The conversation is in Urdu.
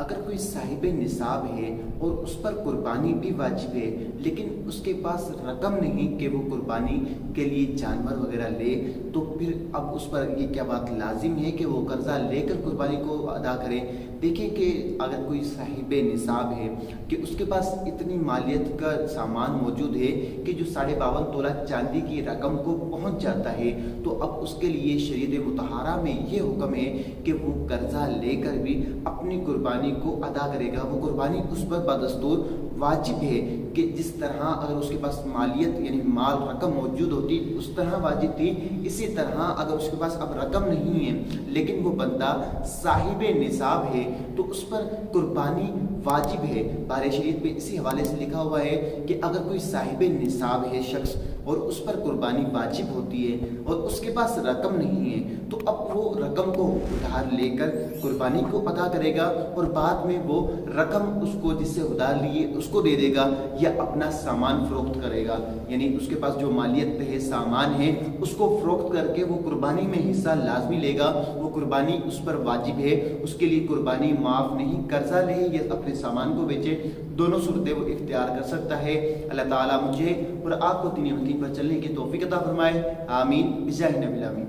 اگر کوئی صاحب نصاب ہے اور اس پر قربانی بھی واجب ہے لیکن اس کے پاس رقم نہیں کہ وہ قربانی کے لیے جانور وغیرہ لے، تو پھر اب اس پر یہ کیا بات لازم ہے کہ وہ قرضہ لے کر قربانی کو ادا کرے؟ دیکھیں کہ اگر کوئی صاحب نصاب ہے کہ اس کے پاس اتنی مالیت کا سامان موجود ہے کہ جو 52.5 تولہ چاندی کی رقم کو پہنچ جاتا ہے، تو اب اس کے لیے شریعت مطہرہ میں یہ حکم ہے کہ وہ قرضہ لے کر بھی اپنی قربانی کو ادا کرے گا۔ وہ قربانی اس پر بدستور واجب ہے کہ جس طرح اگر اس کے پاس مالیت یعنی مال رقم موجود ہوتی اس طرح واجب تھی، اسی طرح اگر اس کے پاس اب رقم نہیں ہے لیکن وہ بندہ صاحب نصاب ہے تو اس پر قربانی واجب ہے۔ بارِ شریعت میں اسی حوالے سے لکھا ہوا ہے کہ اگر کوئی صاحب نصاب ہے شخص اور اس پر قربانی واجب ہوتی ہے اور اس کے پاس رقم نہیں ہے، تو اب وہ رقم کو ادھار لے کر قربانی کو ادا کرے گا اور بعد میں وہ رقم اس کو جس سے ادھار لیے اس کو دے دے گا یا اپنا سامان فروخت کرے گا، یعنی اس کے پاس جو مالیت ہے سامان ہے اس کو فروخت کر کے وہ قربانی میں حصہ لازمی لے گا۔ وہ قربانی اس پر واجب ہے، اس کے لیے قربانی معاف نہیں، قرضہ لے یا اپنے سامان کو بیچے، دونوں صورتیں وہ اختیار کر سکتا ہے۔ اللہ تعالیٰ مجھے اور آپ کو دین و یقین پر چلنے کی توفیق عطا فرمائے، آمین بجاہ نبی الامین۔